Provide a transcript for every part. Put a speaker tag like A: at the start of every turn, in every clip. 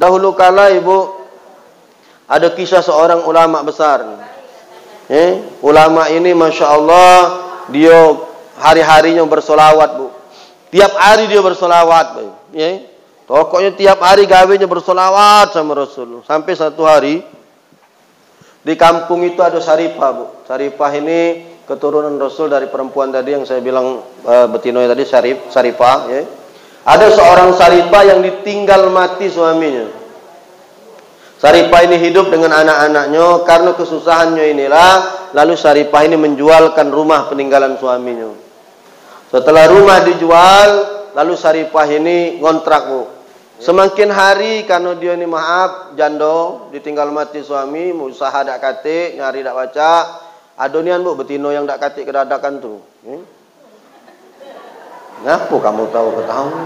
A: Dahulu kala ibu, ada kisah seorang ulama besar. Ulama ini Masya Allah, dia hari-harinya bersolawat bu. Tiap hari dia bersolawat bu. Pokoknya tiap hari gawenya bersolawat sama Rasul. Sampai satu hari, di kampung itu ada Saripah bu. Saripah ini keturunan Rasul dari perempuan tadi yang saya bilang betino tadi, Saripah. Ada seorang Saripah yang ditinggal mati suaminya. Saripah ini hidup dengan anak-anaknya. Karena kesusahannya inilah, lalu Saripah ini menjualkan rumah peninggalan suaminya. Setelah rumah dijual, lalu Saripah ini ngontrak bu. Semakin hari karena dia ini maaf jando, ditinggal mati suami, usaha dak katik, nyari dak baca. Adonian bu, betino yang dak katik kedadakan tu. Ngapa kamu tahu ketahui?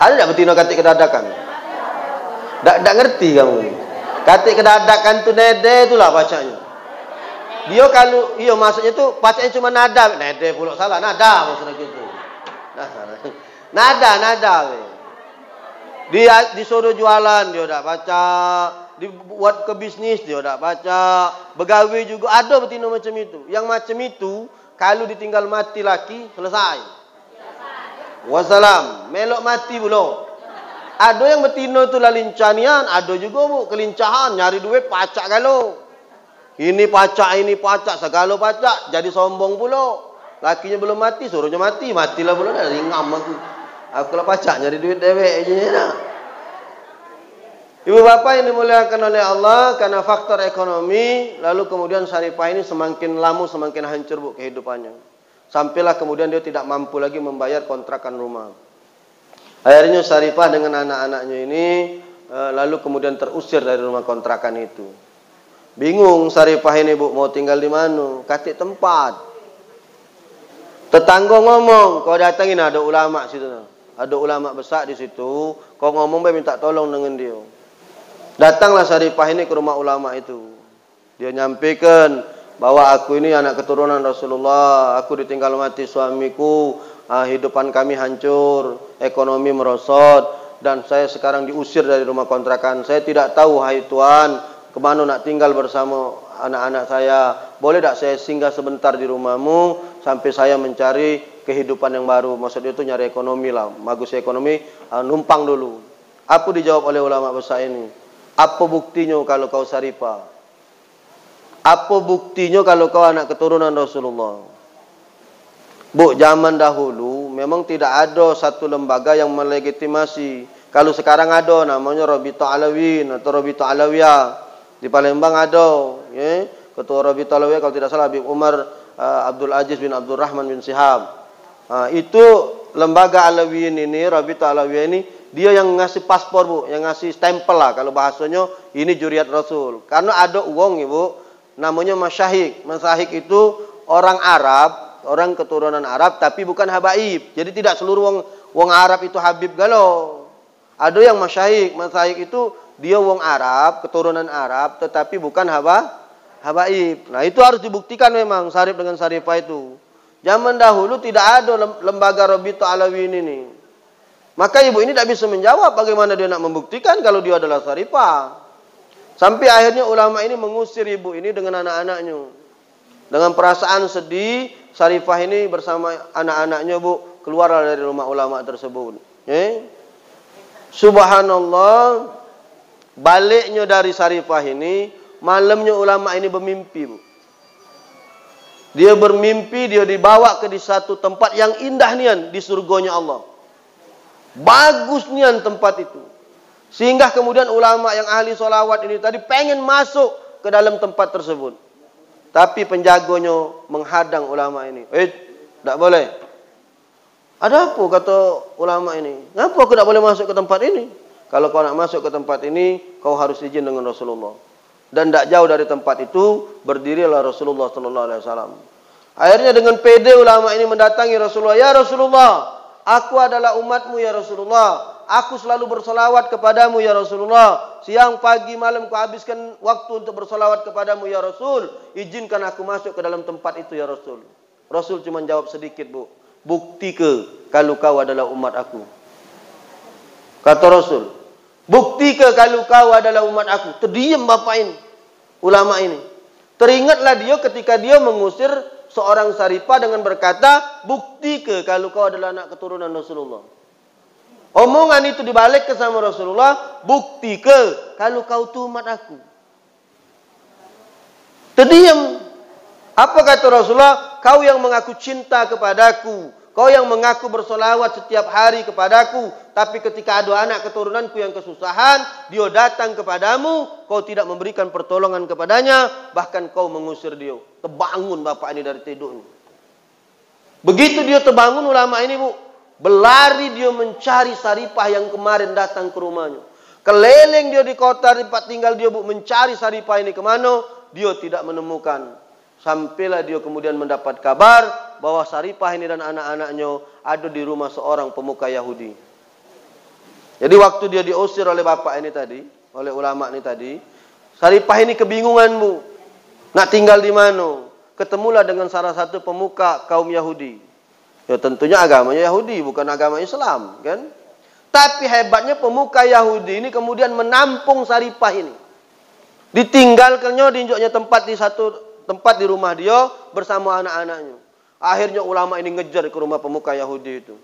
A: Ada tak betina katik kedadakan? Tak ngerti kamu. Katik kedadakan tu nede itulah bacanya. Dia kalau maksudnya tu bacanya cuma nada, nede pula salah, nada maksudnya gitu. Nada. Dia disuruh jualan dia tak baca, dibuat ke bisnis dia tak baca, begawe juga ada betina macam itu. Yang macam itu kalau ditinggal mati laki selesai. Wassalam, melok mati pula. Ada yang betina tu lah lincanian, ada juga bu kelincahan, nyari duit pacak galau. Ini pacak, segala pacak, jadi sombong pula. Lakinya belum mati, suruhnya matilah pula dah ringam aku. Aku lah pacak nyari duit dewek je dah. Ibu bapa yang dimuliakan oleh Allah, karena faktor ekonomi, lalu kemudian Saripah ini semakin lama semakin hancur bu kehidupannya. Sampailah kemudian dia tidak mampu lagi membayar kontrakan rumah. Akhirnya Saripah dengan anak-anaknya ini lalu kemudian terusir dari rumah kontrakan itu. Bingung Saripah ini bu, mau tinggal di mana? Katik tempat. Tetangga ngomong, kau datangin ada ulama situ. Ada ulama besar di situ. Kau ngomong minta tolong dengan dia. Datanglah Saripah ini ke rumah ulama itu. Dia nyampaikan bahwa aku ini anak keturunan Rasulullah, aku ditinggal mati suamiku, hidupan kami hancur, ekonomi merosot, dan saya sekarang diusir dari rumah kontrakan. Saya tidak tahu, hai Tuhan, kemana nak tinggal bersama anak-anak saya. Boleh tak saya singgah sebentar di rumahmu, sampai saya mencari kehidupan yang baru. Maksudnya itu nyari ekonomi lah, bagus ekonomi, numpang dulu. Apa dijawab oleh ulama besar ini? Apa buktinya kalau kau Saripah? Apa buktinya kalau kau anak keturunan Rasulullah? Bu, zaman dahulu memang tidak ada satu lembaga yang melegitimasi. Kalau sekarang ada namanya Rabita Alawin atau Rabita Alawiyah. Di Palembang ada, Ketua Rabita Alawiyah kalau tidak salah Habib Umar Abdul Aziz bin Abdul Rahman bin Sihab. Itu lembaga Alawiyin ini, Rabita Alawiyah ini, dia yang ngasih paspor bu, yang ngasih stempel lah kalau bahasanya ini juriat Rasul. Karena ada uang ibu, namanya masyahik. Masyahik itu orang Arab, orang keturunan Arab tapi bukan habaib. Jadi tidak seluruh wong Arab itu habib galau. Ada yang masyahik. Masyahik itu dia wong Arab, keturunan Arab tetapi bukan habaib. Nah, itu harus dibuktikan memang Sarip dengan Saripah itu. Zaman dahulu tidak ada lembaga Rabita Alawin ini. Maka ibu ini tidak bisa menjawab bagaimana dia nak membuktikan kalau dia adalah Saripah. Sampai akhirnya ulama ini mengusir ibu ini dengan anak-anaknya. Dengan perasaan sedih, Saripah ini bersama anak-anaknya bu keluar dari rumah ulama tersebut. Subhanallah, baliknya dari Saripah ini, malamnya ulama ini bermimpi bu. Dia bermimpi, dia dibawa ke di satu tempat yang indah nian di surganya Allah. Bagus nian tempat itu. Sehingga kemudian ulama yang ahli solawat ini tadi pengen masuk ke dalam tempat tersebut. Tapi penjaganya menghadang ulama ini. Tak boleh. Ada apa kata ulama ini? Kenapa aku tak boleh masuk ke tempat ini? Kalau kau nak masuk ke tempat ini, kau harus izin dengan Rasulullah. Dan tak jauh dari tempat itu, berdirilah Rasulullah SAW. Akhirnya dengan pede ulama ini mendatangi Rasulullah. Ya Rasulullah, aku adalah umatmu ya Rasulullah. Aku selalu bersolawat kepadamu ya Rasulullah. Siang, pagi, malam ku habiskan waktu untuk bersolawat kepadamu ya Rasul. Izinkan aku masuk ke dalam tempat itu ya Rasul. Rasul cuma jawab sedikit bu. Bukti ke kalau kau adalah umat aku. Kata Rasul, bukti ke kalau kau adalah umat aku. Terdiam bapak ini, ulama ini. Teringatlah dia ketika dia mengusir seorang Saripah dengan berkata, bukti ke kalau kau adalah anak keturunan Rasulullah. Omongan itu dibalik ke sama Rasulullah, bukti ke kalau kau tu umat aku. Terdiam. Apa kata Rasulullah? Kau yang mengaku cinta kepadaku, kau yang mengaku bersolawat setiap hari kepadaku, tapi ketika ada anak keturunanku yang kesusahan, dia datang kepadamu, kau tidak memberikan pertolongan kepadanya, bahkan kau mengusir dia. Terbangun bapak ini dari tidurnya. Begitu dia terbangun, ulama ini bu, berlari dia mencari Saripah yang kemarin datang ke rumahnya. Keliling dia di kota tempat tinggal dia bu, mencari Saripah ini kemana, dia tidak menemukan. Sampailah dia kemudian mendapat kabar bahwa Saripah ini dan anak-anaknya ada di rumah seorang pemuka Yahudi. Jadi waktu dia diusir oleh bapak ini tadi, oleh ulama ini tadi, Saripah ini kebingungan bu, nak tinggal di mana? Ketemulah dengan salah satu pemuka kaum Yahudi. Ya tentunya agamanya Yahudi, bukan agama Islam, kan? Tapi hebatnya pemuka Yahudi ini kemudian menampung Saripah ini. Ditinggalkannya, diinjoknya tempat di satu tempat di rumah dia bersama anak-anaknya. Akhirnya ulama ini ngejar ke rumah pemuka Yahudi itu.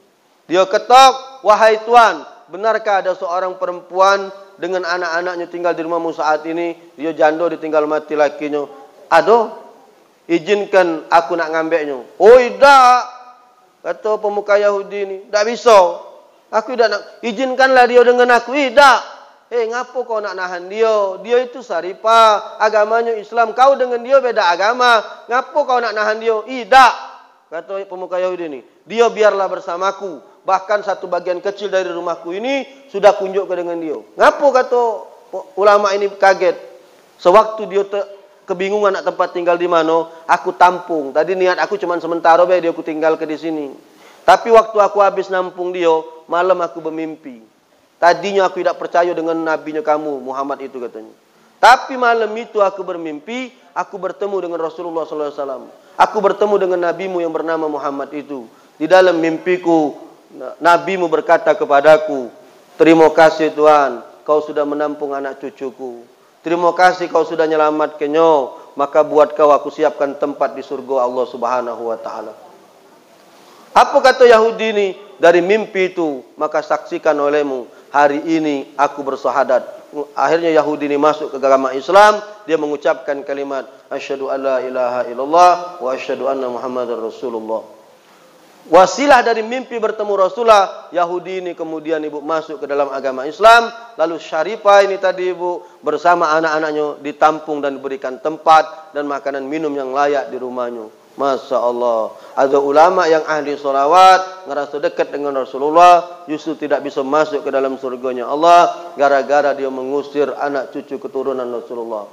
A: Dia ketok, wahai tuan, benarkah ada seorang perempuan dengan anak-anaknya tinggal di rumahmu saat ini? Dia janda ditinggal mati lakinya. Aduh, izinkan aku nak ngambilnya. Oh tidak, kata pemuka Yahudi ini, tidak bisa. Aku tidak nak, izinkanlah dia dengan aku. Tidak. Ngapo kau nak nahan dia? Dia itu Saripah, agamanya Islam. Kau dengan dia beda agama. Ngapo kau nak nahan dia? Tidak. Kata pemuka Yahudi ini, dia biarlah bersamaku. Bahkan satu bagian kecil dari rumahku ini sudah kunjuk ke dengan dia. Ngapo kata ulama ini kaget. Sewaktu dia kebingungan nak tempat tinggal di mana, aku tampung. Tadi niat aku cuma sementara dia aku tinggal ke di sini. Tapi waktu aku habis nampung dia, malam aku bermimpi. Tadinya aku tidak percaya dengan nabinya kamu, Muhammad itu katanya. Tapi malam itu aku bermimpi, aku bertemu dengan Rasulullah SAW. Aku bertemu dengan nabimu yang bernama Muhammad itu. Di dalam mimpiku, nabimu berkata kepadaku, terima kasih Tuhan, kau sudah menampung anak cucuku. Terima kasih kau sudah menyelamatkannya, maka buat kau aku siapkan tempat di surga Allah Subhanahu wa taala. Apa kata Yahudi ini? Dari mimpi itu, maka saksikan olehmu, hari ini aku bersyahadat. Akhirnya Yahudi ini masuk ke agama Islam. Dia mengucapkan kalimat asyhadu alla ilaha illallah wa asyhadu anna muhammadar rasulullah. Wasilah dari mimpi bertemu Rasulullah, Yahudi ini kemudian ibu masuk ke dalam agama Islam. Lalu Saripah ini tadi ibu bersama anak-anaknya ditampung dan diberikan tempat dan makanan minum yang layak di rumahnya. Masya Allah. Ada ulama yang ahli salawat, ngerasa dekat dengan Rasulullah, justru tidak bisa masuk ke dalam surganya Allah, gara-gara dia mengusir anak cucu keturunan Rasulullah.